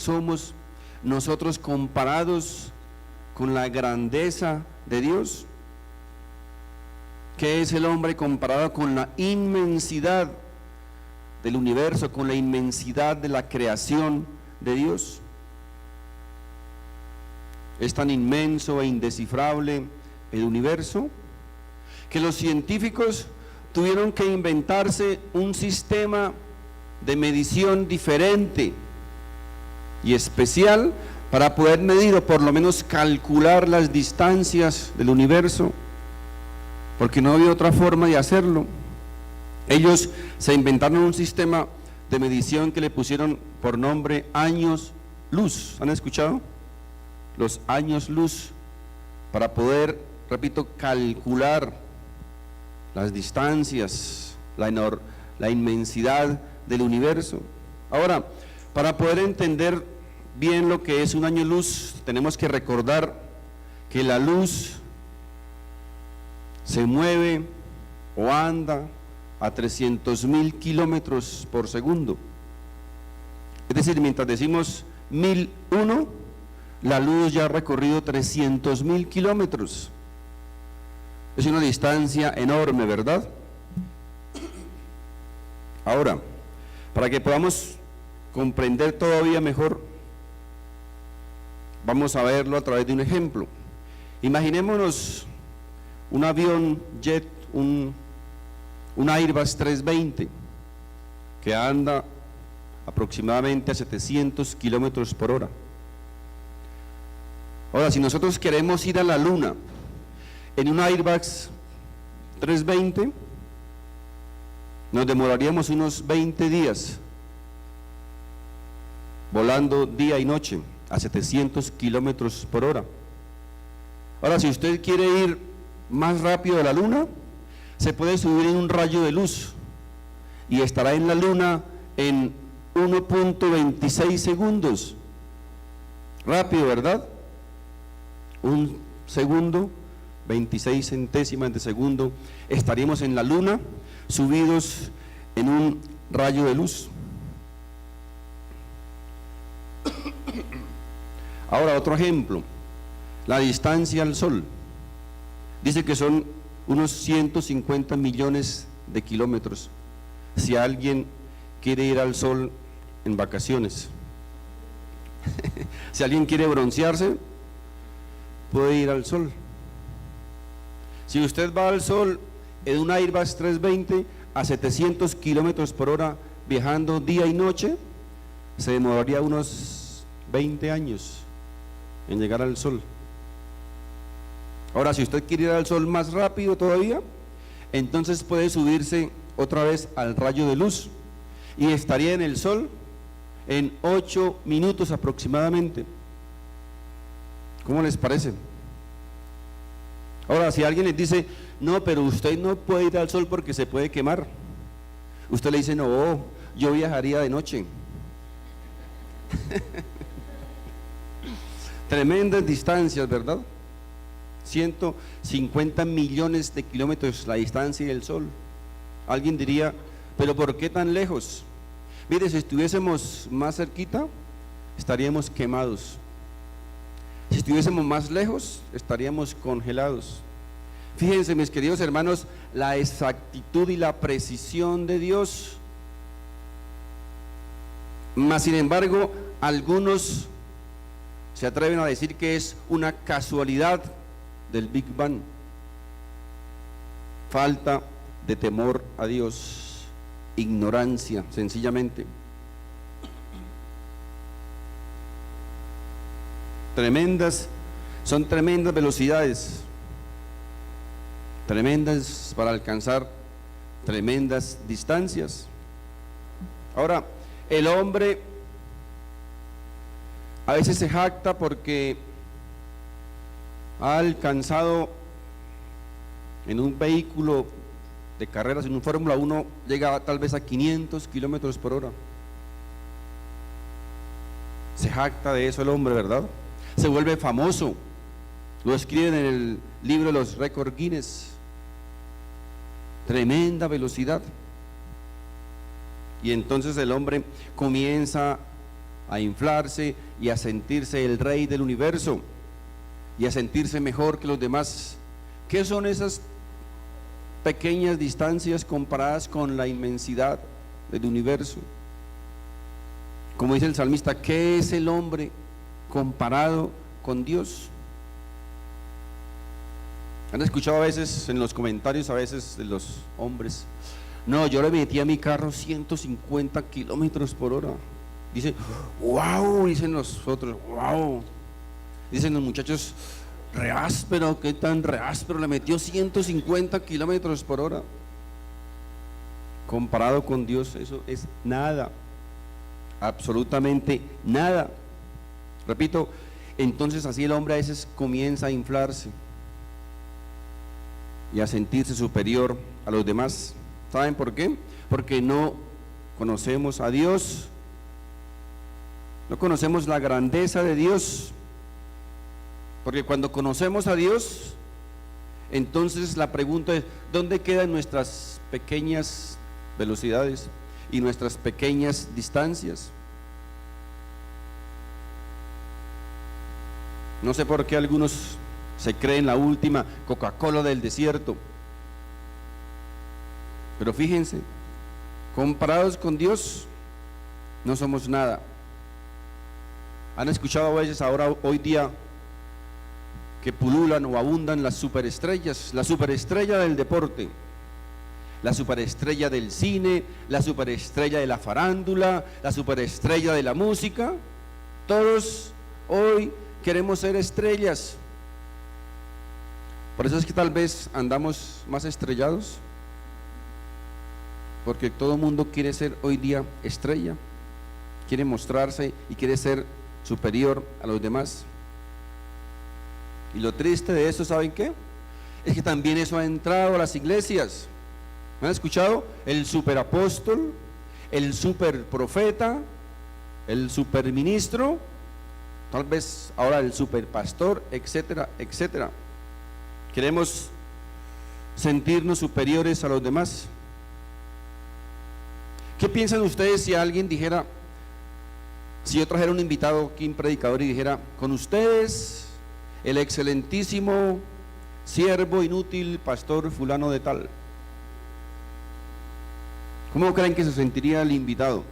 somos nosotros comparados con la grandeza de Dios? ¿Qué es el hombre comparado con la inmensidad del universo, con la inmensidad de la creación de Dios? Es tan inmenso e indescifrable el universo que los científicos tuvieron que inventarse un sistema de medición diferente y especial para poder medir o por lo menos calcular las distancias del universo, porque no había otra forma de hacerlo. Ellos se inventaron un sistema de medición que le pusieron por nombre años luz. ¿Han escuchado? Los años luz, para poder, repito, calcular las distancias, la inmensidad del universo. Ahora, para poder entender bien lo que es un año luz, tenemos que recordar que la luz se mueve o anda a 300.000 kilómetros por segundo. Es decir, mientras decimos 1001, la luz ya ha recorrido 300.000 kilómetros. Es una distancia enorme, ¿verdad? Ahora, para que podamos comprender todavía mejor, vamos a verlo a través de un ejemplo. Imaginémonos un avión jet, un Airbus 320 que anda aproximadamente a 700 kilómetros por hora. Ahora, si nosotros queremos ir a la luna en un Airbus 320, nos demoraríamos unos 20 días volando día y noche a 700 kilómetros por hora. Ahora, si usted quiere ir más rápido a la luna, se puede subir en un rayo de luz y estará en la luna en 1.26 segundos. Rápido, ¿verdad? Un segundo, 26 centésimas de segundo, estaríamos en la luna subidos en un rayo de luz. Ahora, otro ejemplo, la distancia al Sol. Dice que son unos 150 millones de kilómetros. Si alguien quiere ir al Sol en vacaciones, si alguien quiere broncearse, puede ir al Sol. Si usted va al Sol en un Airbus 320 a 700 kilómetros por hora, viajando día y noche, se demoraría unos 20 años en llegar al Sol. Ahora, si usted quiere ir al Sol más rápido todavía, entonces puede subirse otra vez al rayo de luz y estaría en el Sol en 8 minutos aproximadamente. ¿Cómo les parece? Ahora, si alguien les dice, no, pero usted no puede ir al Sol porque se puede quemar, usted le dice, no, yo viajaría de noche. Tremendas distancias, ¿verdad? 150 millones de kilómetros la distancia del Sol. Alguien diría, pero ¿por qué tan lejos? Mire, si estuviésemos más cerquita, estaríamos quemados. Si estuviésemos más lejos, estaríamos congelados. Fíjense, mis queridos hermanos, la exactitud y la precisión de Dios. Mas, sin embargo, algunos se atreven a decir que es una casualidad del Big Bang. Falta de temor a Dios, ignorancia, sencillamente. Son tremendas velocidades, tremendas para alcanzar tremendas distancias. Ahora, el hombre a veces se jacta porque ha alcanzado en un vehículo de carreras, en un Fórmula 1, llega tal vez a 500 kilómetros por hora. Se jacta de eso el hombre, ¿verdad? Se vuelve famoso, lo escriben en el libro de los récords Guinness. Tremenda velocidad. Y entonces el hombre comienza a inflarse y a sentirse el rey del universo y a sentirse mejor que los demás. ¿Qué son esas pequeñas distancias comparadas con la inmensidad del universo? Como dice el salmista, ¿qué es el hombre comparado con Dios? ¿Han escuchado a veces en los comentarios a veces de los hombres? No, yo le metí a mi carro 150 kilómetros por hora. Dicen, wow, dicen nosotros, wow. Dicen los muchachos, re áspero, ¿qué tan re áspero? Le metió 150 kilómetros por hora. Comparado con Dios, eso es nada, absolutamente nada. Repito, entonces así el hombre a veces comienza a inflarse y a sentirse superior a los demás. ¿Saben por qué? Porque no conocemos a Dios, no conocemos la grandeza de Dios. Porque cuando conocemos a Dios, entonces la pregunta es, ¿dónde quedan nuestras pequeñas velocidades y nuestras pequeñas distancias? No sé por qué algunos se creen la última Coca-Cola del desierto, pero fíjense, comparados con Dios, no somos nada. ¿Han escuchado a veces ahora, hoy día, que pululan o abundan las superestrellas? La superestrella del deporte, la superestrella del cine, la superestrella de la farándula, la superestrella de la música. Todos hoy queremos ser estrellas. Por eso es que tal vez andamos más estrellados, porque todo el mundo quiere ser hoy día estrella, quiere mostrarse y quiere ser superior a los demás. Y lo triste de eso, ¿saben qué? Es que también eso ha entrado a las iglesias. ¿Me han escuchado? El superapóstol, el superprofeta, el superministro, tal vez ahora el superpastor, etcétera, etcétera. Queremos sentirnos superiores a los demás. ¿Qué piensan ustedes si alguien dijera, si yo trajera un invitado aquí, un predicador, y dijera, con ustedes el excelentísimo siervo inútil pastor fulano de tal? ¿Cómo creen que se sentiría el invitado?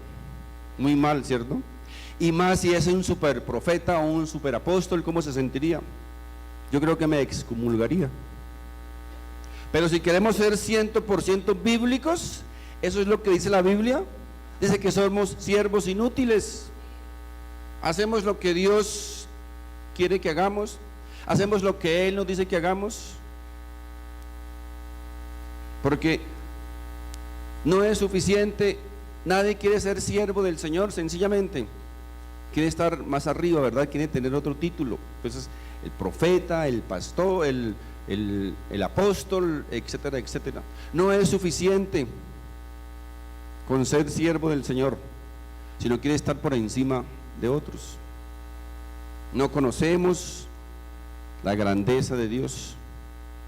Muy mal, ¿cierto? Y más si es un superprofeta o un superapóstol, ¿cómo se sentiría? Yo creo que me excomulgaría. Pero si queremos ser 100% bíblicos, eso es lo que dice la Biblia. Dice que somos siervos inútiles. Hacemos lo que Dios quiere que hagamos, hacemos lo que Él nos dice que hagamos, porque no es suficiente. Nadie quiere ser siervo del Señor, sencillamente quiere estar más arriba, ¿verdad? Quiere tener otro título. Entonces, el profeta, el pastor, el apóstol, etcétera, etcétera. No es suficiente con ser siervo del Señor, sino quiere estar por encima de otros. No conocemos la grandeza de Dios,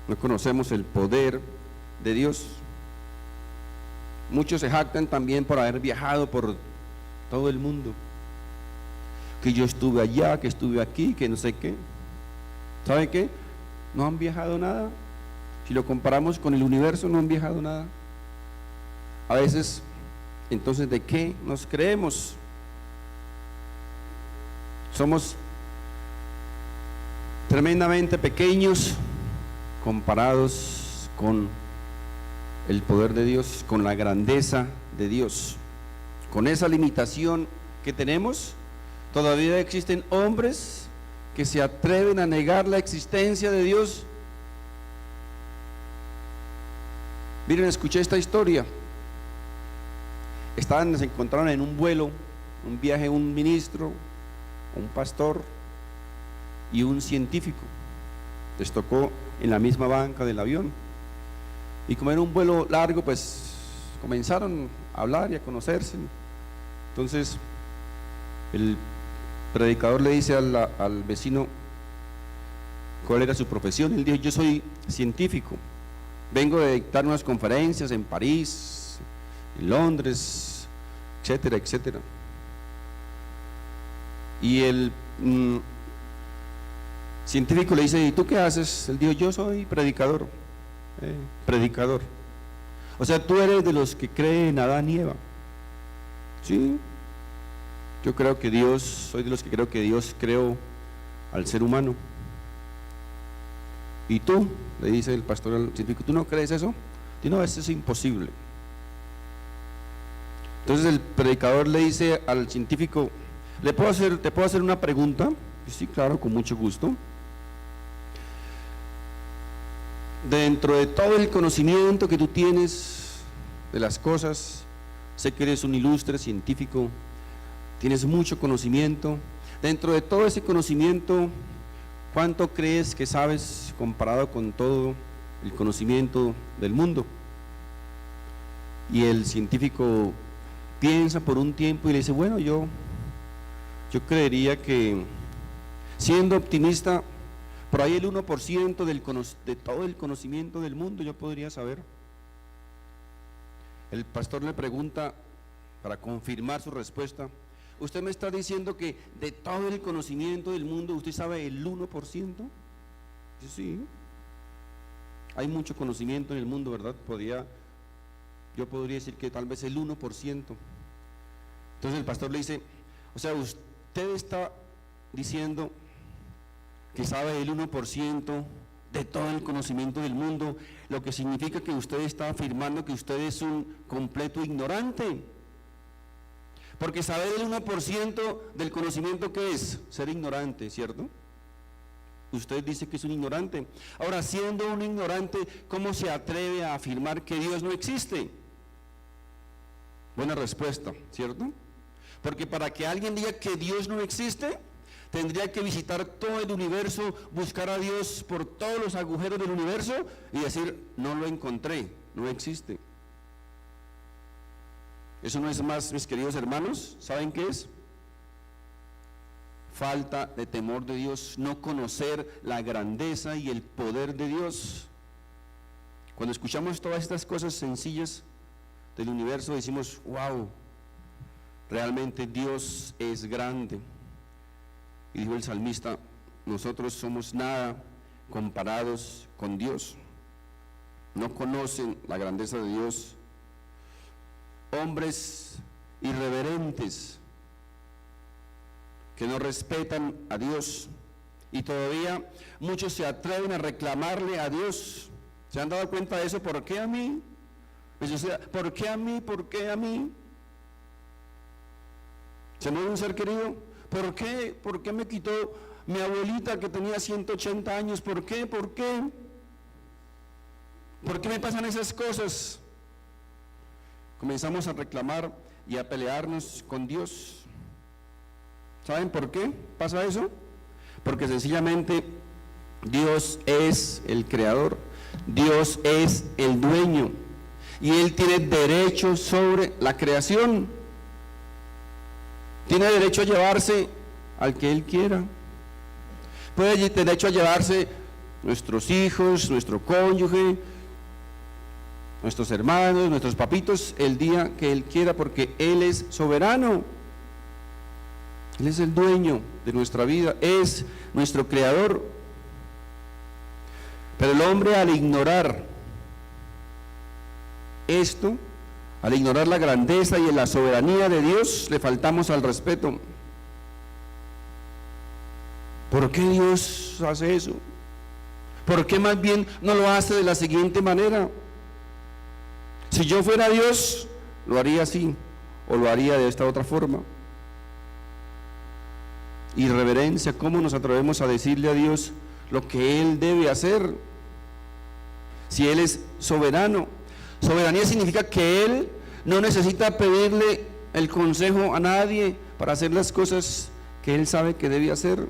no conocemos el poder de Dios. Muchos se jactan también por haber viajado por todo el mundo, que yo estuve allá, que estuve aquí, que no sé qué. ¿Sabe qué? No han viajado nada. Si lo comparamos con el universo, no han viajado nada. A veces, entonces, ¿de qué nos creemos? Somos tremendamente pequeños comparados con el poder de Dios, con la grandeza de Dios. Con esa limitación que tenemos, todavía existen hombres que se atreven a negar la existencia de Dios. Miren, escuché esta historia. Se encontraron en un vuelo, un viaje, un ministro, un pastor y un científico. Les tocó en la misma banca del avión, y como era un vuelo largo, pues comenzaron a hablar y a conocerse. Entonces el predicador le dice al vecino cuál era su profesión. Él dijo, yo soy científico, vengo de dictar unas conferencias en París, en Londres, etcétera, etcétera. Y el científico le dice, ¿y tú qué haces? Él dijo, yo soy predicador. Predicador. O sea, tú eres de los que creen en Adán y Eva. Sí. Yo creo que Dios, soy de los que creo que Dios creó al ser humano. ¿Y tú? Le dice el pastor al científico, ¿tú no crees eso? Dice, no, eso es imposible. Entonces el predicador le dice al científico, ¿te puedo hacer una pregunta? Y sí, claro, con mucho gusto. Dentro de todo el conocimiento que tú tienes de las cosas, sé que eres un ilustre científico, tienes mucho conocimiento. Dentro de todo ese conocimiento, ¿cuánto crees que sabes comparado con todo el conocimiento del mundo? Y el científico piensa por un tiempo y le dice, bueno, yo creería que, siendo optimista, por ahí el 1% de todo el conocimiento del mundo yo podría saber. El pastor le pregunta, para confirmar su respuesta, ¿usted me está diciendo que de todo el conocimiento del mundo usted sabe el 1%? Dice, sí. Hay mucho conocimiento en el mundo, ¿verdad? Yo podría decir que tal vez el 1%. Entonces el pastor le dice, o sea, usted está diciendo que sabe el 1% de todo el conocimiento del mundo, lo que significa que usted está afirmando que usted es un completo ignorante. Porque saber el 1% del conocimiento, ¿qué es? Ser ignorante, ¿cierto? Usted dice que es un ignorante. Ahora, siendo un ignorante, ¿cómo se atreve a afirmar que Dios no existe? Buena respuesta, ¿cierto? Porque para que alguien diga que Dios no existe, tendría que visitar todo el universo, buscar a Dios por todos los agujeros del universo y decir, no lo encontré, no existe. Eso no es más, mis queridos hermanos, ¿saben qué es? Falta de temor de Dios, no conocer la grandeza y el poder de Dios. Cuando escuchamos todas estas cosas sencillas del universo, decimos, wow, realmente Dios es grande. Y dijo el salmista, nosotros somos nada comparados con Dios. No conocen la grandeza de Dios. Hombres irreverentes que no respetan a Dios, y todavía muchos se atreven a reclamarle a Dios. ¿Se han dado cuenta de eso? ¿Por qué a mí? ¿Por qué a mí? ¿Por qué a mí? ¿Se muere un ser querido? ¿Por qué? ¿Por qué me quitó mi abuelita que tenía 180 años? ¿Por qué? ¿Por qué? ¿Por qué me pasan esas cosas? Comenzamos a reclamar y a pelearnos con Dios. ¿Saben por qué pasa eso? Porque sencillamente Dios es el creador, Dios es el dueño y Él tiene derecho sobre la creación. Tiene derecho a llevarse al que Él quiera. Puede tener derecho a llevarse nuestros hijos, nuestro cónyuge, nuestros hermanos, nuestros papitos, el día que Él quiera, porque Él es soberano. Él es el dueño de nuestra vida, es nuestro creador. Pero el hombre, al ignorar esto, al ignorar la grandeza y la soberanía de Dios, le faltamos al respeto. ¿Por qué Dios hace eso? ¿Por qué más bien no lo hace de la siguiente manera? Si yo fuera Dios, lo haría así, o lo haría de esta otra forma. Irreverencia, ¿cómo nos atrevemos a decirle a Dios lo que Él debe hacer? Si Él es soberano. Soberanía significa que Él no necesita pedirle el consejo a nadie para hacer las cosas que Él sabe que debe hacer.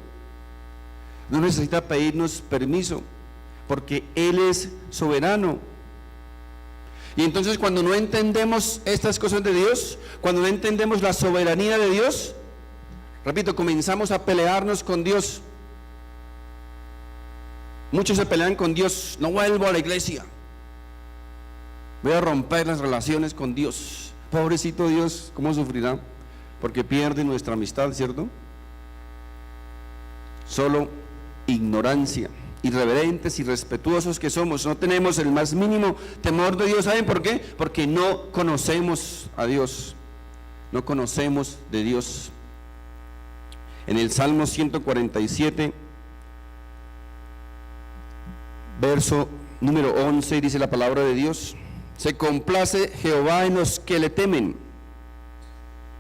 No necesita pedirnos permiso, porque Él es soberano. Y entonces cuando no entendemos estas cosas de Dios, cuando no entendemos la soberanía de Dios, repito, comenzamos a pelearnos con Dios. Muchos se pelean con Dios, no vuelvo a la iglesia, voy a romper las relaciones con Dios. Pobrecito Dios, ¿cómo sufrirá? Porque pierde nuestra amistad, ¿cierto? solo ignorancia. Irreverentes, irrespetuosos que somos, no tenemos el más mínimo temor de Dios. ¿Saben por qué? Porque no conocemos a Dios, no conocemos de Dios. En el Salmo 147, verso número 11, dice la palabra de Dios: se complace Jehová en los que le temen.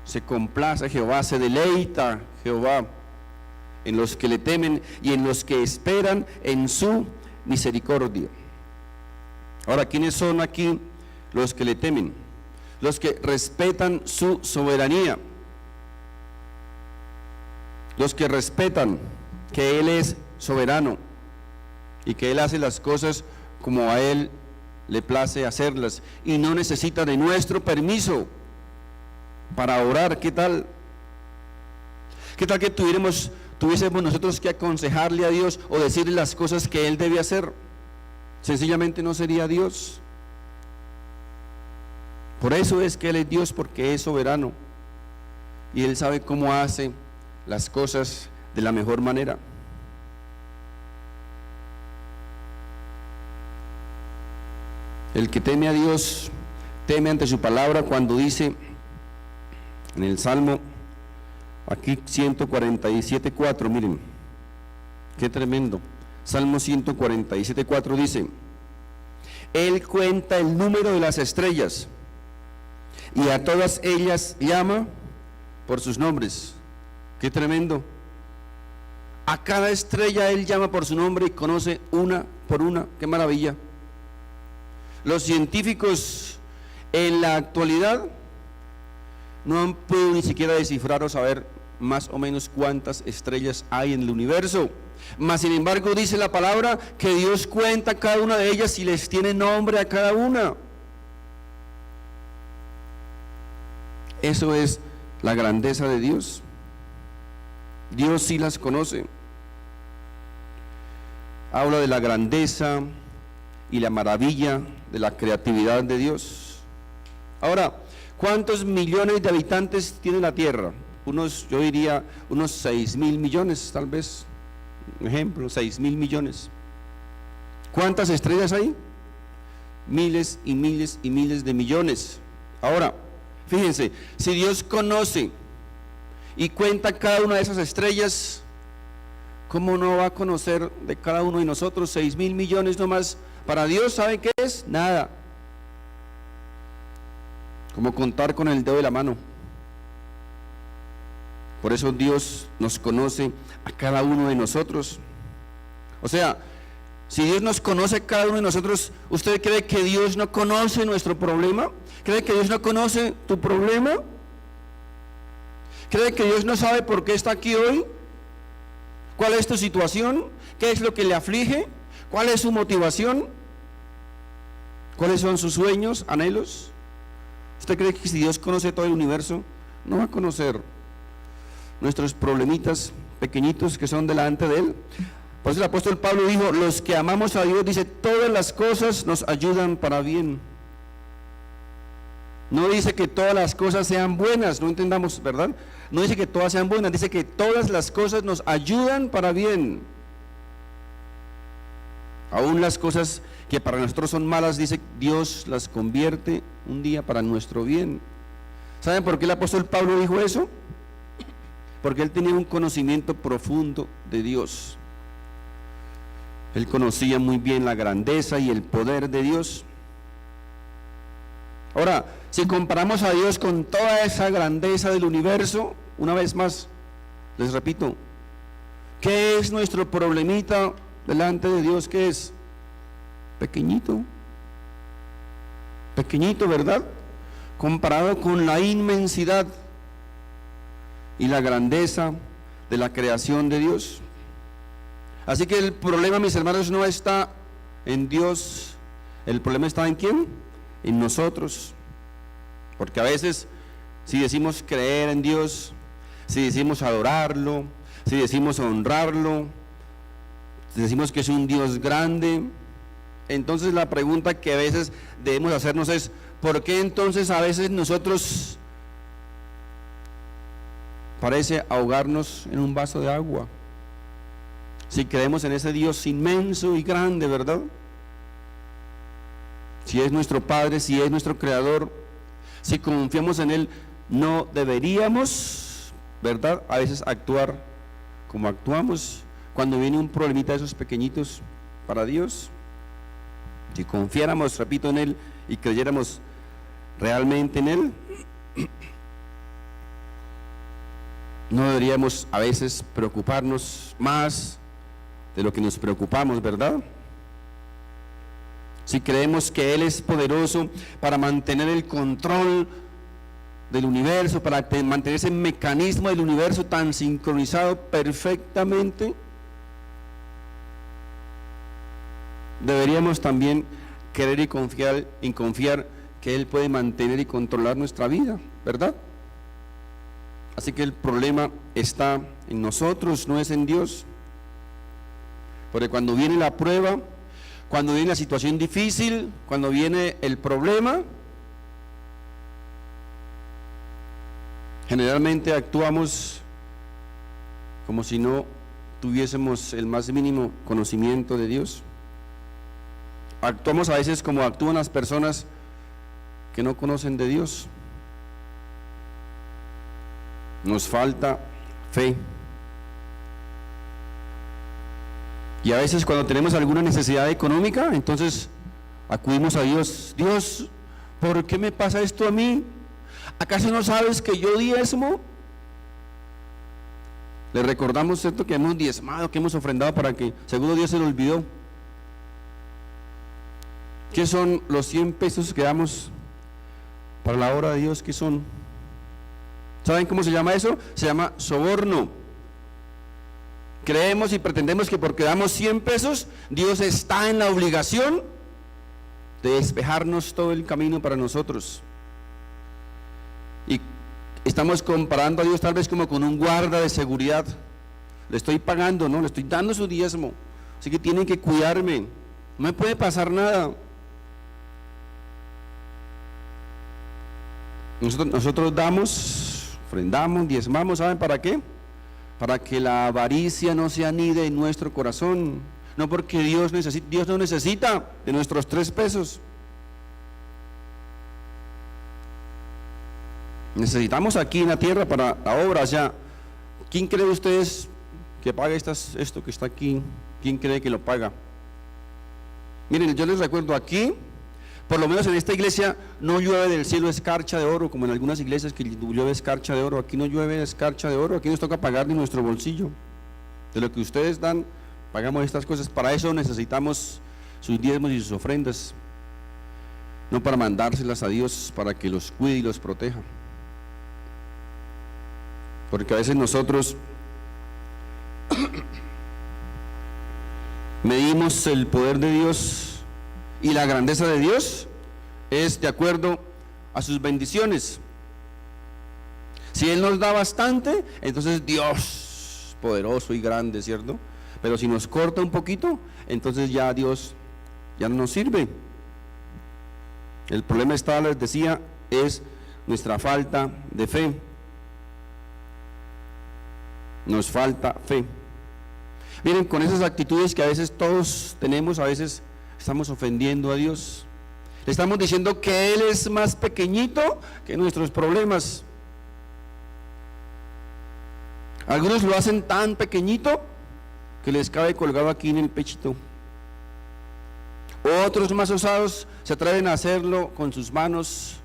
Se complace Jehová, se deleita Jehová en los que le temen y en los que esperan en su misericordia. Ahora, ¿quiénes son aquí los que le temen? Los que respetan su soberanía, los que respetan que Él es soberano y que Él hace las cosas como a Él le place hacerlas y no necesita de nuestro permiso para orar. ¿Qué tal? ¿Qué tal que tuviésemos nosotros que aconsejarle a Dios o decirle las cosas que Él debe hacer? Sencillamente no sería Dios. Por eso es que Él es Dios, porque es soberano y Él sabe cómo hace las cosas de la mejor manera. El que teme a Dios teme ante su palabra, cuando dice en el Salmo aquí 147:4, miren, qué tremendo. Salmo 147:4 dice: Él cuenta el número de las estrellas y a todas ellas llama por sus nombres. Qué tremendo. A cada estrella Él llama por su nombre y conoce una por una. Qué maravilla. Los científicos en la actualidad no han podido ni siquiera descifrar o saber más o menos cuántas estrellas hay en el universo. Mas sin embargo dice la palabra que Dios cuenta cada una de ellas y les tiene nombre a cada una. Eso es la grandeza de Dios. Dios sí las conoce. Habla de la grandeza y la maravilla de la creatividad de Dios. Ahora, ¿cuántos millones de habitantes tiene la Tierra? Yo diría unos 6.000 millones, tal vez. Un ejemplo, 6.000 millones. ¿Cuántas estrellas hay? Miles y miles y miles de millones. Ahora, fíjense, si Dios conoce y cuenta cada una de esas estrellas, ¿cómo no va a conocer de cada uno de nosotros? 6.000 millones nomás. Para Dios, ¿sabe qué es? Nada. Como contar con el dedo de la mano. Por eso Dios nos conoce a cada uno de nosotros. O sea, si Dios nos conoce a cada uno de nosotros, ¿usted cree que Dios no conoce nuestro problema? ¿Cree que Dios no conoce tu problema? ¿Cree que Dios no sabe por qué está aquí hoy? ¿Cuál es tu situación? ¿Qué es lo que le aflige? ¿Cuál es su motivación? ¿Cuáles son sus sueños, anhelos? ¿Usted cree que si Dios conoce todo el universo, no va a conocer nuestros problemitas pequeñitos que son delante de Él? Por eso el apóstol Pablo dijo: los que amamos a Dios, dice, todas las cosas nos ayudan para bien. No dice que todas las cosas sean buenas, no entendamos, ¿verdad? No dice que todas sean buenas, dice que todas las cosas nos ayudan para bien. Aún las cosas que para nosotros son malas, dice, Dios las convierte un día para nuestro bien. ¿Saben por qué el apóstol Pablo dijo eso? Porque él tenía un conocimiento profundo de Dios. Él conocía muy bien la grandeza y el poder de Dios. Ahora, si comparamos a Dios con toda esa grandeza del universo, una vez más, les repito, ¿qué es nuestro problemita delante de Dios? ¿Qué es? Pequeñito, pequeñito, ¿verdad? Comparado con la inmensidad y la grandeza de la creación de Dios. Así que el problema, mis hermanos, no está en Dios. El problema está ¿en quién? En nosotros. Porque a veces, si decimos creer en Dios, si decimos adorarlo, si decimos honrarlo, si decimos que es un Dios grande, entonces la pregunta que a veces debemos hacernos es: ¿por qué entonces a veces nosotros parece ahogarnos en un vaso de agua? si creemos en ese Dios inmenso y grande, ¿verdad? Si es nuestro Padre, si es nuestro Creador, si confiamos en Él, no deberíamos, ¿verdad?, a veces actuar como actuamos cuando viene un problemita de esos pequeñitos para Dios. Si confiáramos, repito, en Él y creyéramos realmente en Él, no deberíamos a veces preocuparnos más de lo que nos preocupamos, ¿verdad? Si creemos que Él es poderoso para mantener el control del universo, para mantener ese mecanismo del universo tan sincronizado perfectamente, deberíamos también creer y confiar que Él puede mantener y controlar nuestra vida, ¿verdad? Así que el problema está en nosotros, no es en Dios. Porque cuando viene la prueba, cuando viene la situación difícil, cuando viene el problema, generalmente actuamos como si no tuviésemos el más mínimo conocimiento de Dios. Actuamos a veces como actúan las personas que no conocen de Dios. Nos falta fe. Y a veces cuando tenemos alguna necesidad económica, entonces acudimos a Dios. Dios, ¿por qué me pasa esto a mí? ¿Acaso no sabes que yo diezmo? Le recordamos, ¿cierto?, que hemos diezmado, que hemos ofrendado para que, seguro Dios se lo olvidó. ¿Qué son los 100 pesos que damos para la obra de Dios? ¿Qué son? ¿Saben cómo se llama eso? Se llama soborno. Creemos y pretendemos que porque damos 100 pesos, Dios está en la obligación de despejarnos todo el camino para nosotros. Y estamos comparando a Dios tal vez como con un guarda de seguridad. Le estoy pagando, ¿no? Le estoy dando su diezmo. Así que tienen que cuidarme. No me puede pasar nada. Nosotros damos, ofrendamos, diezmamos, ¿saben para qué? Para que la avaricia no se anide en nuestro corazón. No porque Dios no necesita de nuestros 3 pesos. Necesitamos aquí en la tierra para la obra. O sea, ¿quién cree ustedes que paga esto que está aquí? ¿Quién cree que lo paga? Miren, yo les recuerdo aquí, por lo menos en esta iglesia, no llueve del cielo escarcha de oro, como en algunas iglesias que llueve escarcha de oro. Aquí no llueve escarcha de oro, aquí nos toca pagar de nuestro bolsillo. De lo que ustedes dan, pagamos estas cosas. Para eso necesitamos sus diezmos y sus ofrendas, no para mandárselas a Dios para que los cuide y los proteja. Porque a veces nosotros medimos el poder de Dios y la grandeza de Dios es de acuerdo a sus bendiciones. Si Él nos da bastante, entonces Dios poderoso y grande, ¿cierto? Pero si nos corta un poquito, entonces ya Dios ya no nos sirve. El problema está, les decía, es nuestra falta de fe. Nos falta fe. Miren, con esas actitudes que a veces todos tenemos, a veces estamos ofendiendo a Dios. Le estamos diciendo que Él es más pequeñito que nuestros problemas. Algunos lo hacen tan pequeñito que les cabe colgado aquí en el pechito. Otros más osados se atreven a hacerlo con sus manos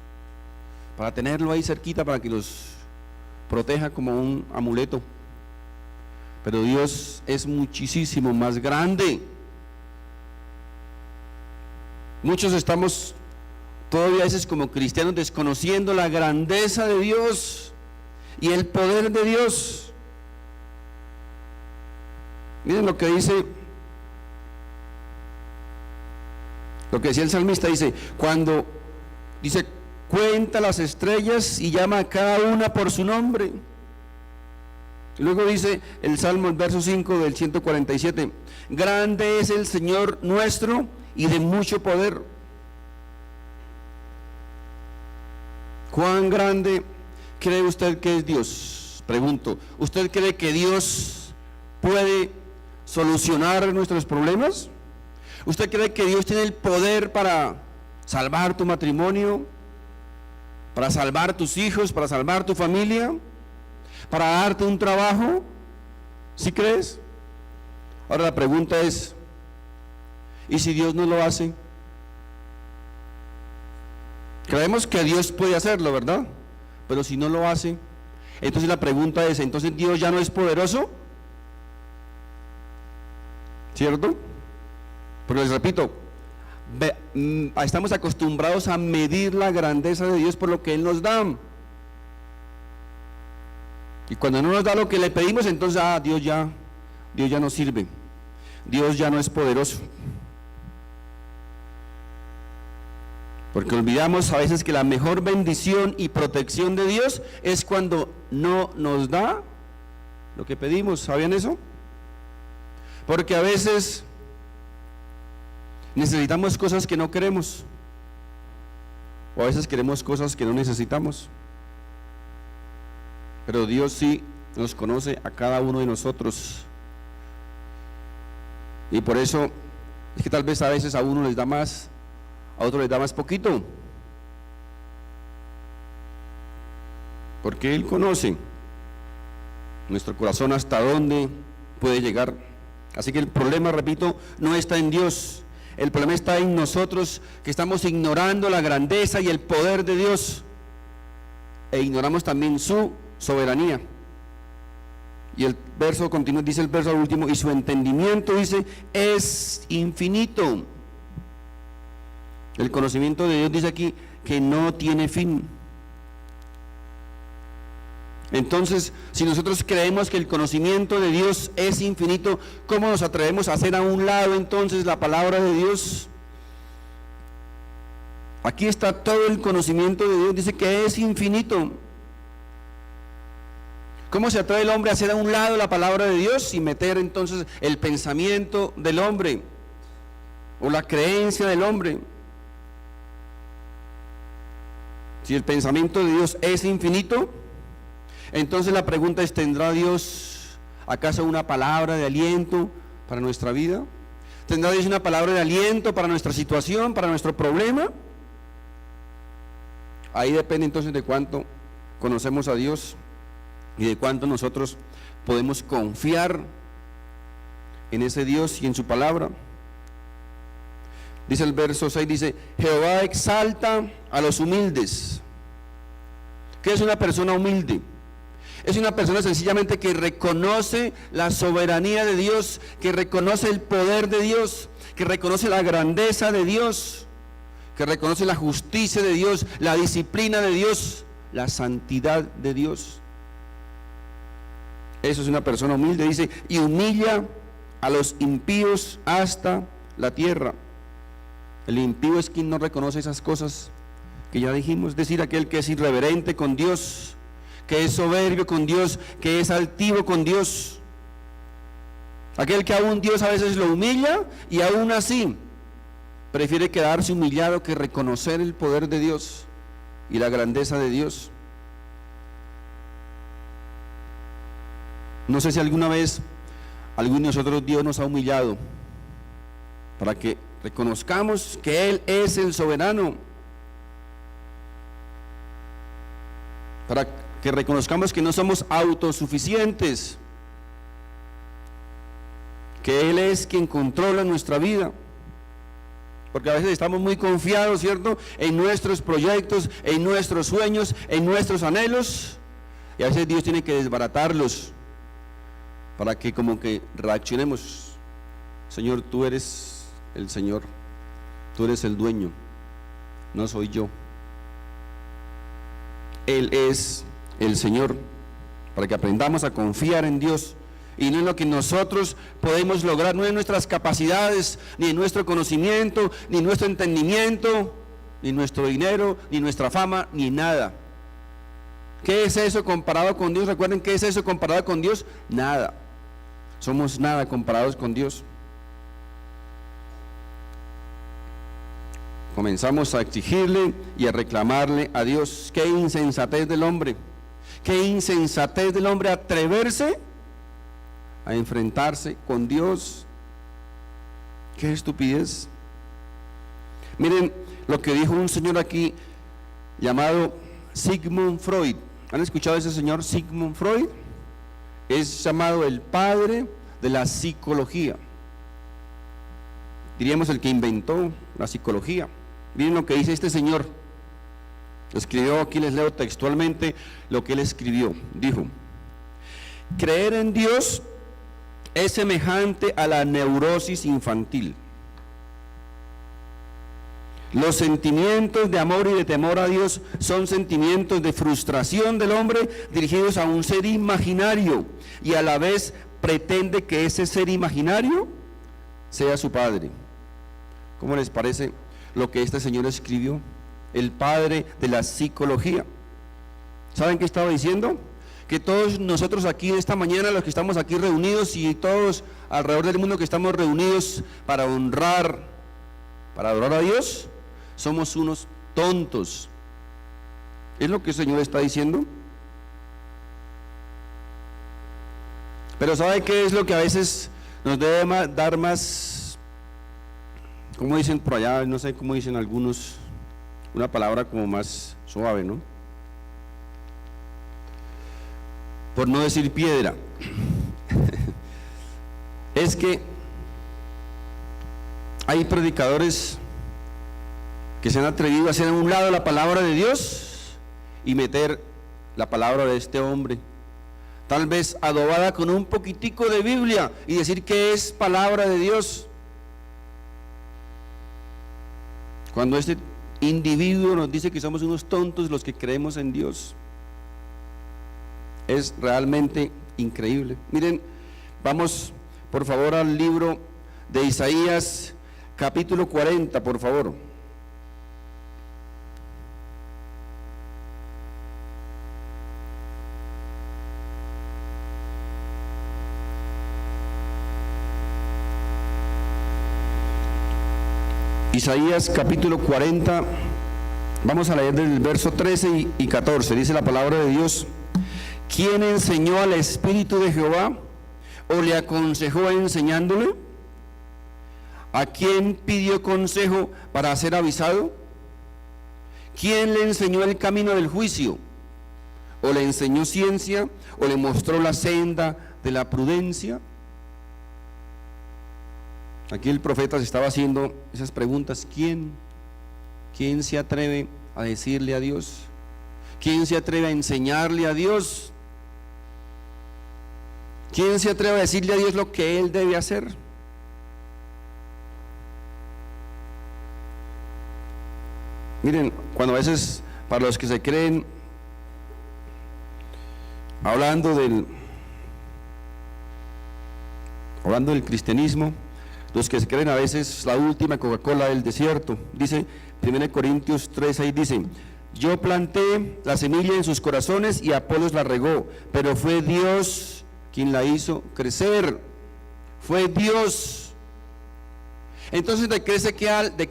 para tenerlo ahí cerquita, para que los proteja como un amuleto. Pero Dios es muchísimo más grande. Muchos estamos todavía a veces como cristianos desconociendo la grandeza de Dios y el poder de Dios. Miren lo que dice, lo que decía el salmista, dice, cuando dice, cuenta las estrellas y llama a cada una por su nombre. Y luego dice el Salmo, el verso 5 del 147, grande es el Señor nuestro y de mucho poder. ¿Cuán grande cree usted que es Dios? Pregunto, ¿usted cree que Dios puede solucionar nuestros problemas? ¿Usted cree que Dios tiene el poder para salvar tu matrimonio, para salvar tus hijos, para salvar tu familia, para darte un trabajo? ¿Sí crees? Ahora la pregunta es, ¿y si Dios no lo hace? Creemos que Dios puede hacerlo, ¿verdad? Pero si no lo hace, entonces la pregunta es, ¿entonces Dios ya no es poderoso? ¿Cierto? Pero les repito, estamos acostumbrados a medir la grandeza de Dios por lo que Él nos da. Y cuando no nos da lo que le pedimos, entonces Dios ya no sirve. Dios ya no es poderoso. Porque olvidamos a veces que la mejor bendición y protección de Dios es cuando no nos da lo que pedimos. ¿Sabían eso? Porque a veces necesitamos cosas que no queremos, o a veces queremos cosas que no necesitamos. Pero Dios sí nos conoce a cada uno de nosotros. Y por eso es que tal vez a veces a uno les da más, a otro les da más poquito, porque Él conoce nuestro corazón hasta dónde puede llegar. Así que el problema, repito, no está en Dios, el problema está en nosotros, que estamos ignorando la grandeza y el poder de Dios, e ignoramos también su soberanía. Y el verso continúa, dice el verso último, y su entendimiento, dice, es infinito. El conocimiento de Dios dice aquí que no tiene fin. Entonces, si nosotros creemos que el conocimiento de Dios es infinito, ¿cómo nos atrevemos a hacer a un lado entonces la palabra de Dios? Aquí está todo el conocimiento de Dios, dice que es infinito. ¿Cómo se atreve el hombre a hacer a un lado la palabra de Dios y meter entonces el pensamiento del hombre o la creencia del hombre? Si el pensamiento de Dios es infinito, entonces la pregunta es, ¿tendrá Dios acaso una palabra de aliento para nuestra vida? ¿Tendrá Dios una palabra de aliento para nuestra situación, para nuestro problema? Ahí depende entonces de cuánto conocemos a Dios y de cuánto nosotros podemos confiar en ese Dios y en su palabra. Dice el verso 6, dice, Jehová exalta a los humildes. ¿Qué es una persona humilde? Es una persona sencillamente que reconoce la soberanía de Dios, que reconoce el poder de Dios, que reconoce la grandeza de Dios, que reconoce la justicia de Dios, la disciplina de Dios, la santidad de Dios. Eso es una persona humilde, dice, y humilla a los impíos hasta la tierra. El impío es quien no reconoce esas cosas que ya dijimos, es decir, aquel que es irreverente con Dios, que es soberbio con Dios, que es altivo con Dios, aquel que aún Dios a veces lo humilla y aún así prefiere quedarse humillado que reconocer el poder de Dios y la grandeza de Dios. No sé si alguna vez alguno de nosotros Dios nos ha humillado para que reconozcamos que Él es el soberano, para que reconozcamos que no somos autosuficientes, que Él es quien controla nuestra vida, porque a veces estamos muy confiados, ¿cierto?, en nuestros proyectos, en nuestros sueños, en nuestros anhelos, y a veces Dios tiene que desbaratarlos para que como que reaccionemos. Señor, tú eres el Señor, tú eres el dueño, no soy yo. Él es el Señor, para que aprendamos a confiar en Dios y no en lo que nosotros podemos lograr, no en nuestras capacidades, ni en nuestro conocimiento, ni en nuestro entendimiento, ni nuestro dinero, ni nuestra fama, ni nada. ¿Qué es eso comparado con Dios? Recuerden, ¿qué es eso comparado con Dios? Nada. Somos nada comparados con Dios. Comenzamos a exigirle y a reclamarle a Dios. Qué insensatez del hombre, qué insensatez del hombre atreverse a enfrentarse con Dios. ¡Qué estupidez! Miren lo que dijo un señor aquí llamado Sigmund Freud. ¿Han escuchado a ese señor Sigmund Freud? Es llamado el padre de la psicología. Diríamos el que inventó la psicología. Miren lo que dice este señor. Escribió, aquí les leo textualmente lo que él escribió. Dijo: creer en Dios es semejante a la neurosis infantil. Los sentimientos de amor y de temor a Dios son sentimientos de frustración del hombre dirigidos a un ser imaginario, y a la vez pretende que ese ser imaginario sea su padre. ¿Cómo les parece lo que este señor escribió? El padre de la psicología. ¿Saben qué estaba diciendo? Que todos nosotros aquí esta mañana, los que estamos aquí reunidos, y todos alrededor del mundo que estamos reunidos para honrar, para adorar a Dios, somos unos tontos. ¿Es lo que el Señor está diciendo? Pero ¿sabe qué es lo que a veces nos debe dar más, como dicen por allá, no sé cómo dicen algunos, una palabra como más suave, ¿no? Por no decir piedra. Es que hay predicadores que se han atrevido a hacer a un lado la palabra de Dios y meter la palabra de este hombre, tal vez adobada con un poquitico de Biblia, y decir que es palabra de Dios, cuando este individuo nos dice que somos unos tontos los que creemos en Dios. Es realmente increíble. Miren, vamos por favor al libro de Isaías, capítulo 40, por favor. Isaías capítulo 40, vamos a leer del verso 13 y 14, dice la palabra de Dios: ¿quién enseñó al Espíritu de Jehová, o le aconsejó enseñándole? ¿A quién pidió consejo para ser avisado? ¿Quién le enseñó el camino del juicio? ¿O le enseñó ciencia? ¿O le mostró la senda de la prudencia? Aquí el profeta se estaba haciendo esas preguntas. ¿Quién se atreve a decirle a Dios? ¿Quién se atreve a enseñarle a Dios? ¿Quién se atreve a decirle a Dios lo que Él debe hacer? Miren, cuando a veces, para los que se creen, hablando del cristianismo, los que se creen a veces la última Coca-Cola del desierto, dice 1 Corintios 3:6, dice: yo planté la semilla en sus corazones y Apolos la regó, pero fue Dios quien la hizo crecer. Fue Dios. Entonces, ¿de qué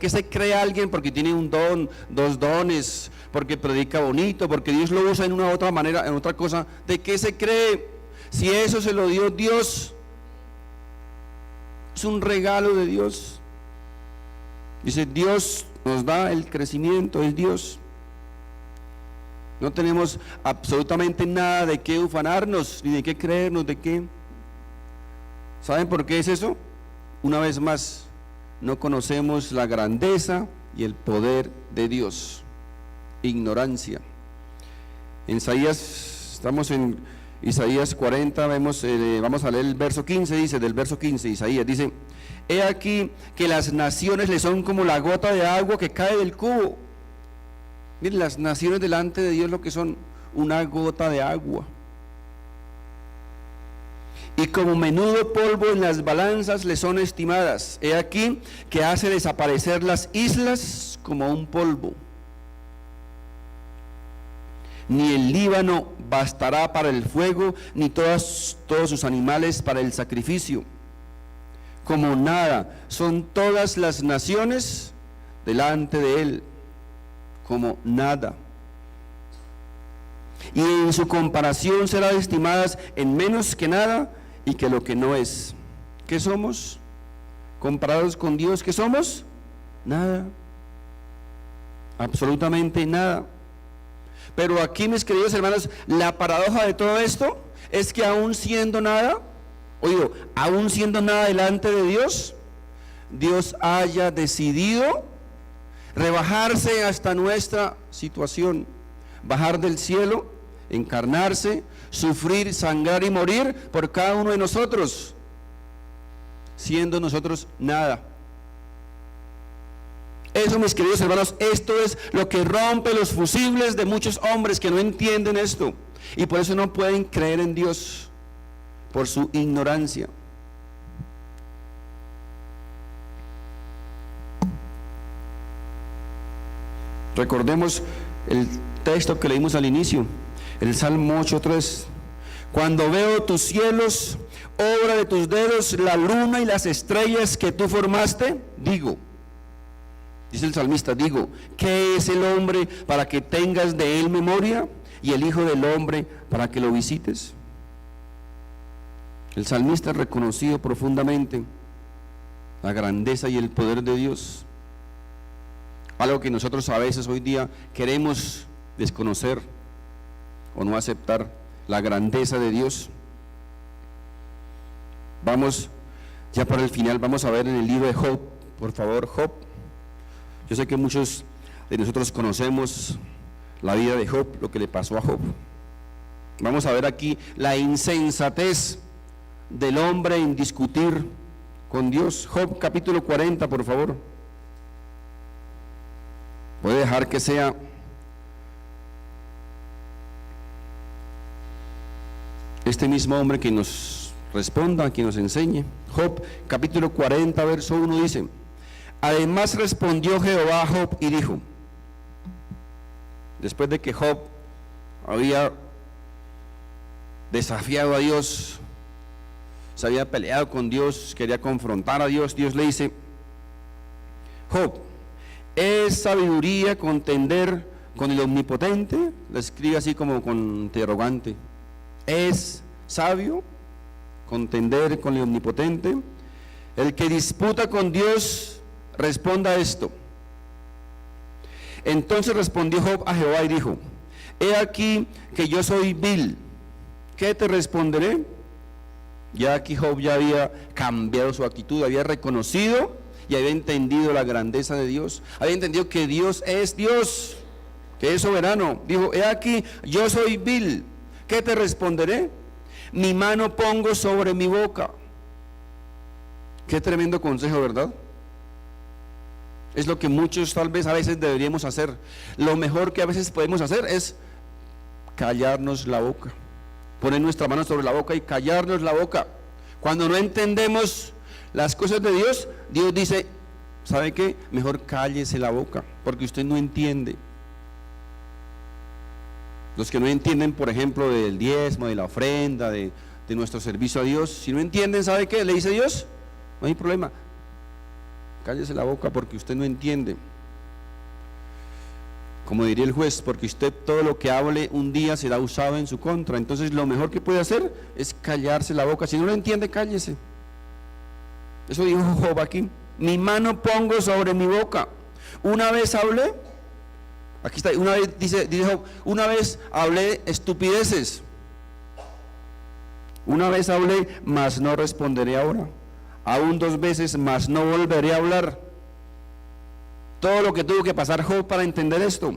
se cree alguien porque tiene un don, dos dones, porque predica bonito, porque Dios lo usa en una u otra manera, en otra cosa? ¿De qué se cree? Si eso se lo dio Dios, es un regalo de Dios. Dice, Dios nos da el crecimiento, es Dios. No tenemos absolutamente nada de qué ufanarnos, ni de qué creernos, de qué. ¿Saben por qué es eso? Una vez más, no conocemos la grandeza y el poder de Dios. Ignorancia. En estamos en Isaías 40, vamos a leer el verso 15, dice, del verso 15, Isaías dice: he aquí que las naciones le son como la gota de agua que cae del cubo. Miren, las naciones delante de Dios lo que son, una gota de agua. Y como menudo polvo en las balanzas le son estimadas. He aquí que hace desaparecer las islas como un polvo. Ni el Líbano bastará para el fuego, ni todos sus animales para el sacrificio. Como nada son todas las naciones delante de él, como nada. Y en su comparación serán estimadas en menos que nada, y que lo que no es. ¿Qué somos? Comparados con Dios, ¿qué somos? Nada, absolutamente nada. Pero aquí, mis queridos hermanos, la paradoja de todo esto es que aún siendo nada, oído, aún siendo nada delante de Dios, Dios haya decidido rebajarse hasta nuestra situación, bajar del cielo, encarnarse, sufrir, sangrar y morir por cada uno de nosotros, siendo nosotros nada. Eso, mis queridos hermanos, esto es lo que rompe los fusibles de muchos hombres que no entienden esto y por eso no pueden creer en Dios, por su ignorancia. Recordemos el texto que leímos al inicio, el Salmo 8:3. Cuando veo tus cielos, obra de tus dedos, la luna y las estrellas que tú formaste, digo, dice el salmista, digo, ¿qué es el hombre para que tengas de él memoria? Y el hijo del hombre para que lo visites. El salmista reconoció profundamente la grandeza y el poder de Dios, algo que nosotros a veces hoy día queremos desconocer o no aceptar, la grandeza de Dios. Vamos ya para el final, vamos a ver en el libro de Job, por favor, Job. Yo sé que muchos de nosotros conocemos la vida de Job, lo que le pasó a Job. Vamos a ver aquí la insensatez del hombre en discutir con Dios. Job capítulo 40, por favor. Voy a dejar que sea este mismo hombre que nos responda, que nos enseñe. Job capítulo 40, verso 1 dice: además respondió Jehová a Job y dijo, después de que Job había desafiado a Dios, se había peleado con Dios, quería confrontar a Dios, Dios le dice: Job, ¿es sabiduría contender con el omnipotente? Lo escribe así como con interrogante. ¿Es sabio contender con el omnipotente? El que disputa con Dios responda esto. Entonces respondió Job a Jehová y dijo: he aquí que yo soy vil, ¿qué te responderé? Ya aquí Job ya había cambiado su actitud, había reconocido y había entendido la grandeza de Dios, había entendido que Dios es Dios, que es soberano. Dijo: he aquí yo soy vil, ¿qué te responderé? Mi mano pongo sobre mi boca. Qué tremendo consejo, ¿verdad? Es lo que muchos tal vez a veces deberíamos hacer. Lo mejor que a veces podemos hacer es callarnos la boca, poner nuestra mano sobre la boca y callarnos la boca. Cuando no entendemos las cosas de Dios, Dios dice: ¿sabe qué? Mejor cállese la boca, porque usted no entiende. Los que no entienden, por ejemplo, del diezmo, de la ofrenda, de nuestro servicio a Dios, si no entienden, ¿sabe qué? Le dice Dios: no hay problema, cállese la boca porque usted no entiende. Como diría el juez, porque usted todo lo que hable un día será usado en su contra. Entonces lo mejor que puede hacer es callarse la boca. Si no lo entiende, cállese. Eso dijo Job aquí: mi mano pongo sobre mi boca. Una vez hablé, aquí está, una vez dice Job, una vez hablé estupideces. Una vez hablé, mas no responderé ahora. Aún 2 veces, mas no volveré a hablar. Todo lo que tuvo que pasar Job para entender esto.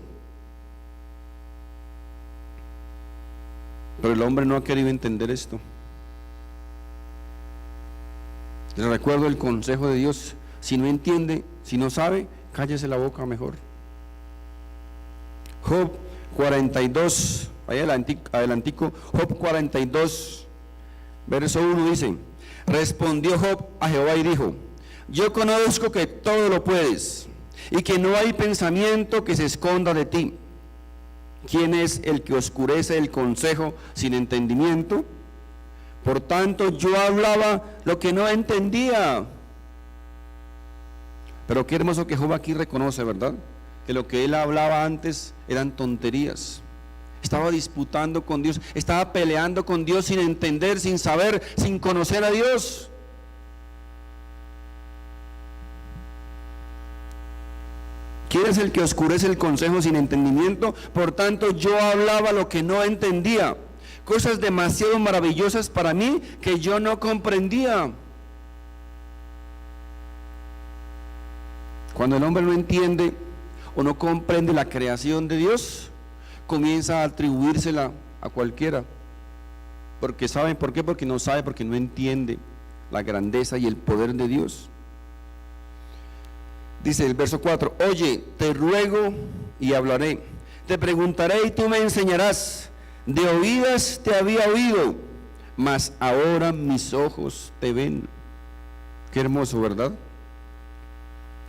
Pero el hombre no ha querido entender esto. Les recuerdo el consejo de Dios: si no entiende, si no sabe, cállese la boca mejor. Job 42, ahí adelantico, Job 42, verso 1 dice: respondió Job a Jehová y dijo: yo conozco que todo lo puedes y que no hay pensamiento que se esconda de ti. ¿Quién es el que oscurece el consejo sin entendimiento? Por tanto yo hablaba lo que no entendía. Pero qué hermoso que Job aquí reconoce, ¿verdad? Que lo que él hablaba antes eran tonterías. estaba disputando con Dios, estaba peleando con Dios sin entender, sin saber, sin conocer a Dios. ¿Quién es el que oscurece el consejo sin entendimiento? Por tanto, yo hablaba lo que no entendía, cosas demasiado maravillosas para mí que yo no comprendía. Cuando el hombre no entiende o no comprende la creación de Dios, comienza a atribuírsela a cualquiera. Porque ¿saben por qué? Porque no sabe, porque no entiende la grandeza y el poder de Dios. Dice el verso 4, oye, te ruego y hablaré, te preguntaré y tú me enseñarás, de oídas te había oído, mas ahora mis ojos te ven. Qué hermoso, ¿verdad?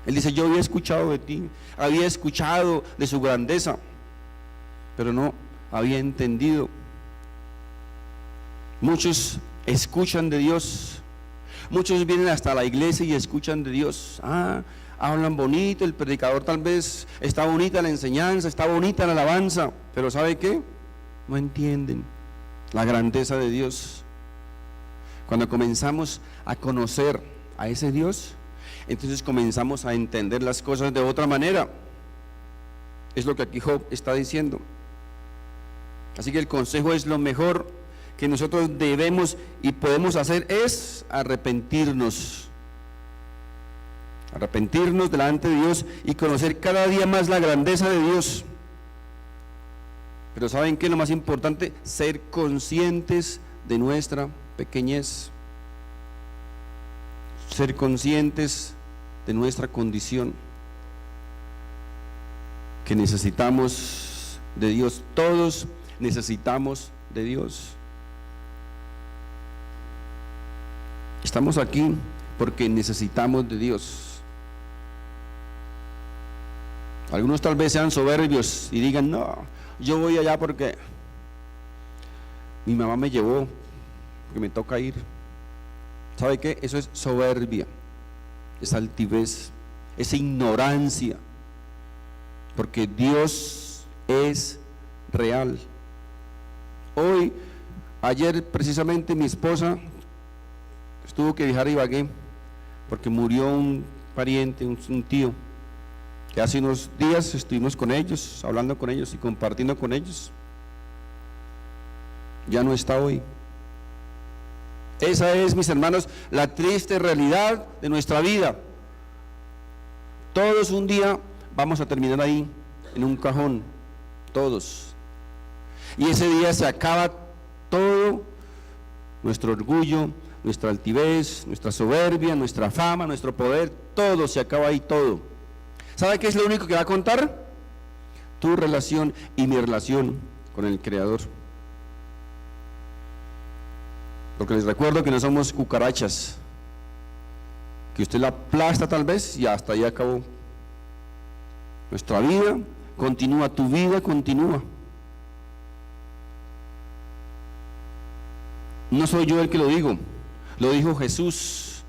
Él dice, yo había escuchado de ti, había escuchado de su grandeza, pero no había entendido. Muchos escuchan de Dios, muchos vienen hasta la iglesia y escuchan de Dios. Hablan bonito, el predicador tal vez está bonita la enseñanza, está bonita la alabanza, pero ¿sabe qué? No entienden la grandeza de Dios. Cuando comenzamos a conocer a ese Dios, entonces comenzamos a entender las cosas de otra manera. Es lo que aquí Job está diciendo. Así que el consejo es lo mejor que nosotros debemos y podemos hacer es arrepentirnos. Arrepentirnos delante de Dios y conocer cada día más la grandeza de Dios. Pero ¿saben qué es lo más importante? Ser conscientes de nuestra pequeñez. Ser conscientes de nuestra condición. Que necesitamos de Dios. Todos necesitamos de Dios. Estamos aquí porque necesitamos de Dios. Algunos tal vez sean soberbios y digan, no, yo voy allá porque mi mamá me llevó, porque me toca ir. ¿Sabe qué? Eso es soberbia, es altivez, es ignorancia, porque Dios es real. Ayer precisamente mi esposa tuvo que viajar a Ibagué porque murió un pariente, un tío, que hace unos días estuvimos con ellos, hablando con ellos y compartiendo con ellos. Ya no está hoy. Esa es, mis hermanos, la triste realidad de nuestra vida. Todos un día vamos a terminar ahí, en un cajón, todos. Y ese día se acaba todo, nuestro orgullo, nuestra altivez, nuestra soberbia, nuestra fama, nuestro poder, todo se acaba ahí, todo. ¿Sabe qué es lo único que va a contar? Tu relación y mi relación con el Creador. Porque les recuerdo que no somos cucarachas, que usted la aplasta tal vez y hasta ahí acabó. Nuestra vida continúa, tu vida continúa. No soy yo el que lo digo, lo dijo Jesús.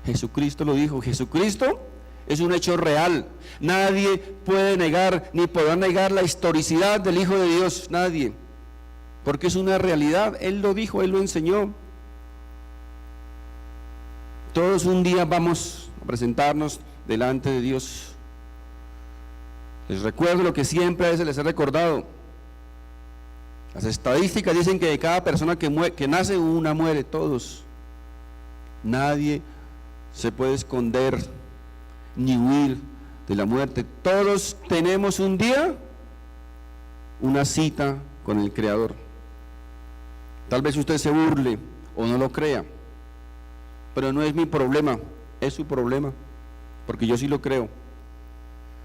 Jesucristo lo dijo. Jesucristo es un hecho real. Nadie puede negar ni podrá negar la historicidad del Hijo de Dios, nadie, porque es una realidad. Él lo dijo, Él lo enseñó. Todos un día vamos a presentarnos delante de Dios. Les recuerdo lo que siempre a veces les he recordado. Las estadísticas dicen que de cada persona que nace, una muere, todos. Nadie se puede esconder ni huir de la muerte. Todos tenemos un día una cita con el Creador. Tal vez usted se burle o no lo crea, pero no es mi problema, es su problema, porque yo sí lo creo.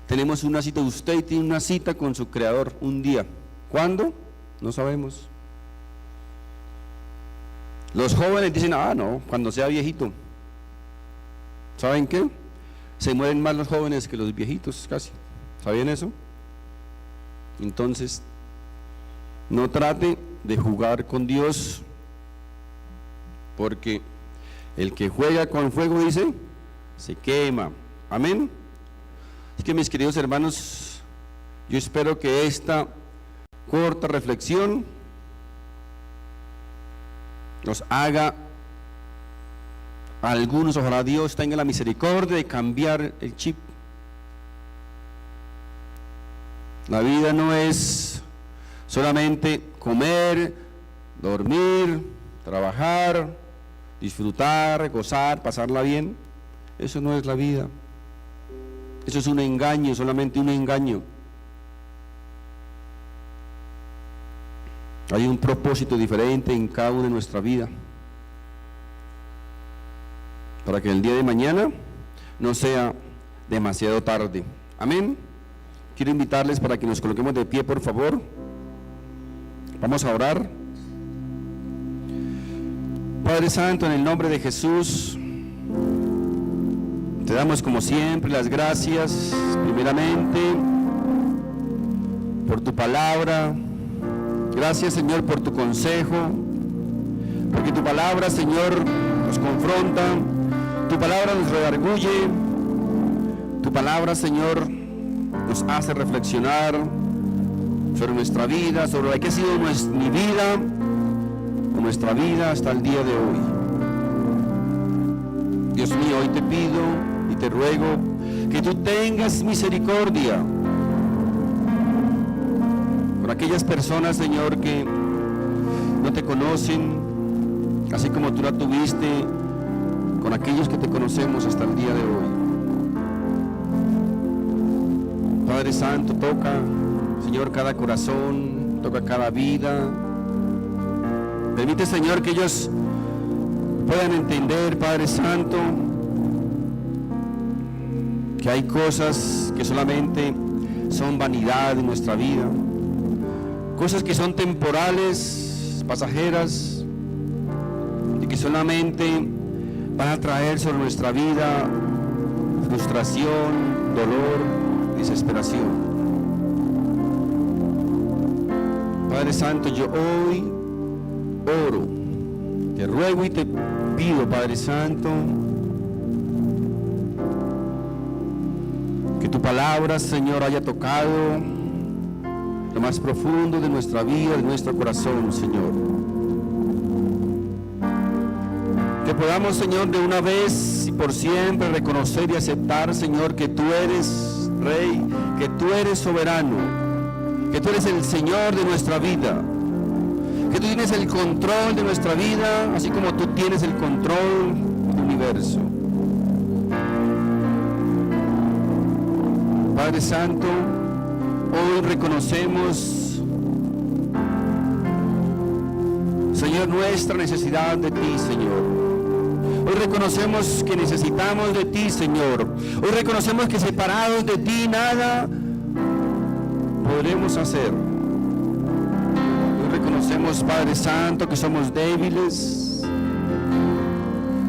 Tenemos una cita, usted tiene una cita con su Creador un día. ¿Cuándo? No sabemos. Los jóvenes dicen, no, cuando sea viejito. ¿Saben qué? Se mueren más los jóvenes que los viejitos casi. ¿Sabían eso? Entonces, no trate de jugar con Dios, porque el que juega con fuego, dice, se quema. Amén. Así que, mis queridos hermanos, yo espero que esta corta reflexión nos haga a algunos, ojalá Dios tenga la misericordia de cambiar el chip. La vida no es solamente comer, dormir, trabajar, disfrutar, gozar, pasarla bien. Eso no es la vida. Eso es un engaño, solamente un engaño. Hay un propósito diferente en cada una de nuestra vida, para que el día de mañana no sea demasiado tarde. Amén. Quiero invitarles para que nos coloquemos de pie, por favor. Vamos a orar. Padre Santo, en el nombre de Jesús, te damos como siempre las gracias, primeramente, por tu palabra. Gracias, Señor, por tu consejo, porque tu palabra, Señor, nos confronta, tu palabra nos redarguye, tu palabra, Señor, nos hace reflexionar sobre nuestra vida, sobre lo que ha sido mi vida, nuestra vida hasta el día de hoy. Dios mío, hoy te pido y te ruego que tú tengas misericordia con aquellas personas, Señor, que no te conocen, así como tú la tuviste con aquellos que te conocemos hasta el día de hoy. Padre Santo, toca, Señor, cada corazón, toca cada vida. Permite, Señor, que ellos puedan entender, Padre Santo, que hay cosas que solamente son vanidad en nuestra vida, cosas que son temporales, pasajeras, y que solamente van a traer sobre nuestra vida frustración, dolor, desesperación. Padre Santo, yo hoy oro, te ruego y te pido, Padre Santo, que tu palabra, Señor, haya tocado lo más profundo de nuestra vida, de nuestro corazón, Señor. Que podamos, Señor, de una vez y por siempre reconocer y aceptar, Señor, que tú eres Rey, que tú eres soberano, que tú eres el Señor de nuestra vida, que tú tienes el control de nuestra vida, así como tú tienes el control del universo. Padre Santo, hoy reconocemos, Señor, nuestra necesidad de ti, Señor. Hoy reconocemos que necesitamos de ti, Señor. Hoy reconocemos que separados de ti nada podremos hacer. Reconocemos, Padre Santo, que somos débiles,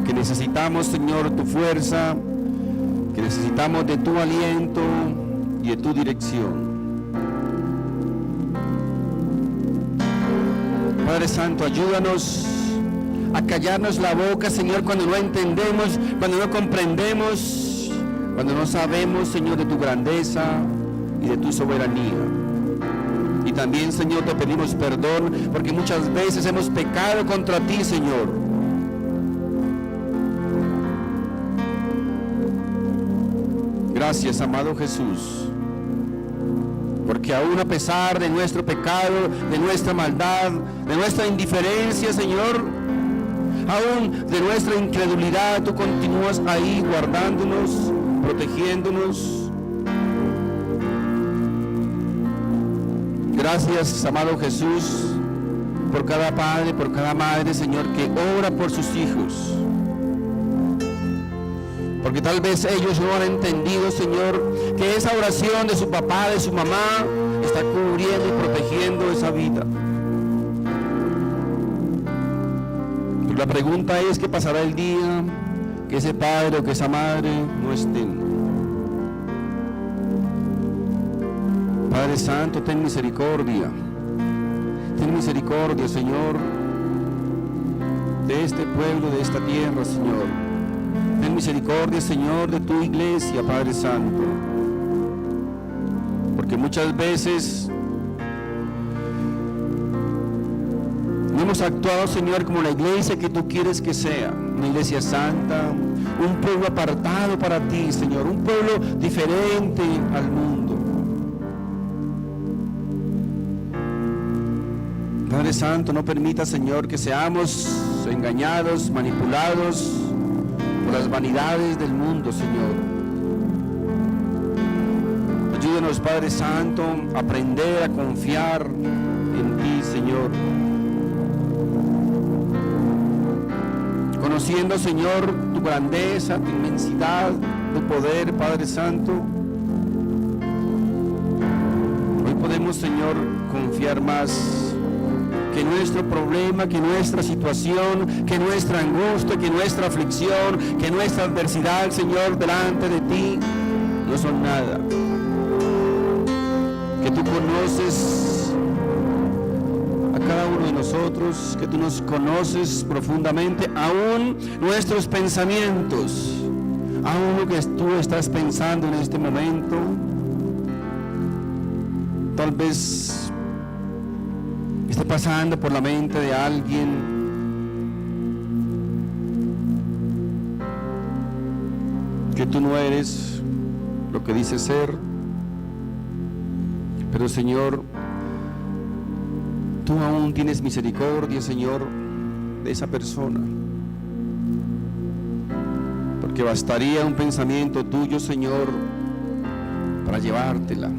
que necesitamos, Señor, tu fuerza, que necesitamos de tu aliento y de tu dirección. Padre Santo, ayúdanos a callarnos la boca, Señor, cuando no entendemos, cuando no comprendemos, cuando no sabemos, Señor, de tu grandeza y de tu soberanía. Y también, Señor, te pedimos perdón porque muchas veces hemos pecado contra ti, Señor. Gracias, amado Jesús, porque aún a pesar de nuestro pecado, de nuestra maldad, de nuestra indiferencia, Señor, aún de nuestra incredulidad, tú continúas ahí guardándonos, protegiéndonos. Gracias, amado Jesús, por cada padre, por cada madre, Señor, que ora por sus hijos. Porque tal vez ellos no han entendido, Señor, que esa oración de su papá, de su mamá, está cubriendo y protegiendo esa vida. Y la pregunta es, ¿qué pasará el día que ese padre o que esa madre no estén? Padre Santo, ten misericordia, Señor, de este pueblo, de esta tierra, Señor. Ten misericordia, Señor, de tu iglesia, Padre Santo, porque muchas veces No hemos actuado, Señor, como la iglesia que tú quieres que sea, una iglesia santa, un pueblo apartado para ti, Señor, un pueblo diferente al mundo. Padre Santo, no permita, Señor, que seamos engañados, manipulados por las vanidades del mundo, Señor. Ayúdanos, Padre Santo, a aprender a confiar en ti, Señor. Conociendo, Señor, tu grandeza, tu inmensidad, tu poder, Padre Santo. Hoy podemos, Señor, confiar más que nuestro problema, que nuestra situación, que nuestra angustia, que nuestra aflicción, que nuestra adversidad, Señor, delante de ti, no son nada. Que tú conoces a cada uno de nosotros, que tú nos conoces profundamente, aún nuestros pensamientos, aún lo que tú estás pensando en este momento. Tal vez esté pasando por la mente de alguien que tú no eres lo que dices ser, pero Señor, tú aún tienes misericordia, Señor, de esa persona, porque bastaría un pensamiento tuyo, Señor, para llevártela.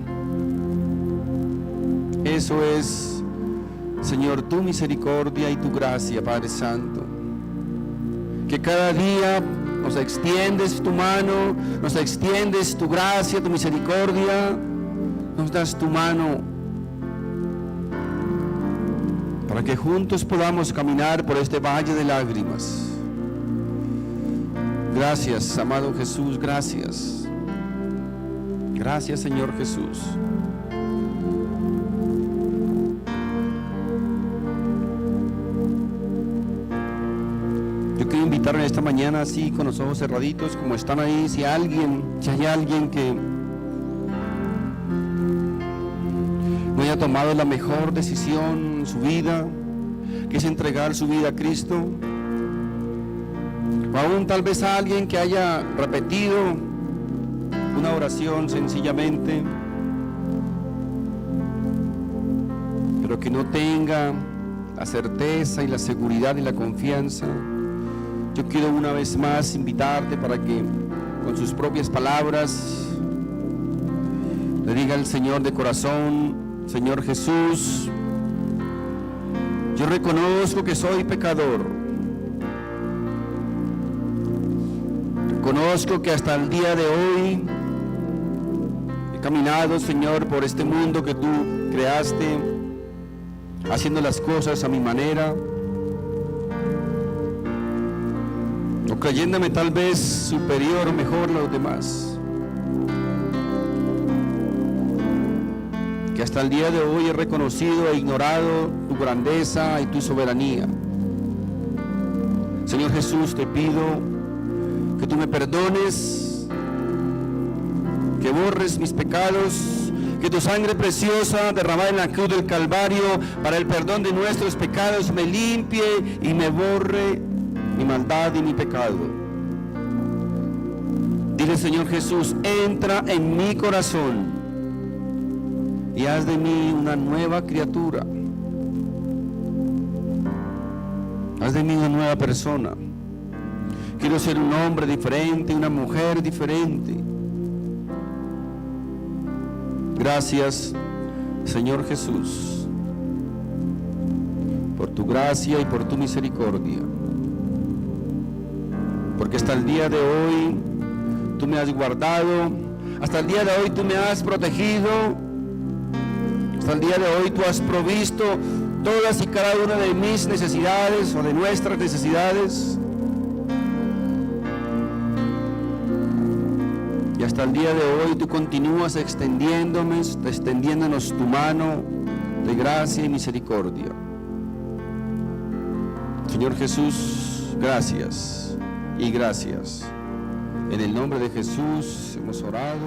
Eso es, Señor, tu misericordia y tu gracia, Padre Santo. Que cada día nos extiendes tu mano, nos extiendes tu gracia, tu misericordia, nos das tu mano para que juntos podamos caminar por este valle de lágrimas. Gracias, amado Jesús, gracias. Gracias, Señor Jesús. Quiero invitarle esta mañana, así con los ojos cerraditos, como están ahí, si hay alguien que no haya tomado la mejor decisión en su vida, que es entregar su vida a Cristo, o aún tal vez a alguien que haya repetido una oración sencillamente, pero que no tenga la certeza y la seguridad y la confianza. Yo quiero una vez más invitarte para que con sus propias palabras le diga al Señor de corazón: Señor Jesús, yo reconozco que soy pecador. Reconozco que hasta el día de hoy he caminado, Señor, por este mundo que tú creaste, haciendo las cosas a mi manera, o creyéndome tal vez superior o mejor a los demás, que hasta el día de hoy he reconocido e ignorado tu grandeza y tu soberanía. Señor Jesús, te pido que tú me perdones, que borres mis pecados, que tu sangre preciosa derramada en la cruz del Calvario para el perdón de nuestros pecados me limpie y me borre mi maldad y mi pecado. Dile, Señor Jesús, entra en mi corazón y haz de mí una nueva criatura. Haz de mí una nueva persona. Quiero ser un hombre diferente, una mujer diferente. Gracias, Señor Jesús, por tu gracia y por tu misericordia. Porque hasta el día de hoy tú me has guardado, hasta el día de hoy tú me has protegido, hasta el día de hoy tú has provisto todas y cada una de mis necesidades o de nuestras necesidades. Y hasta el día de hoy tú continúas extendiéndonos tu mano de gracia y misericordia. Señor Jesús, gracias y gracias. En el nombre de Jesús hemos orado.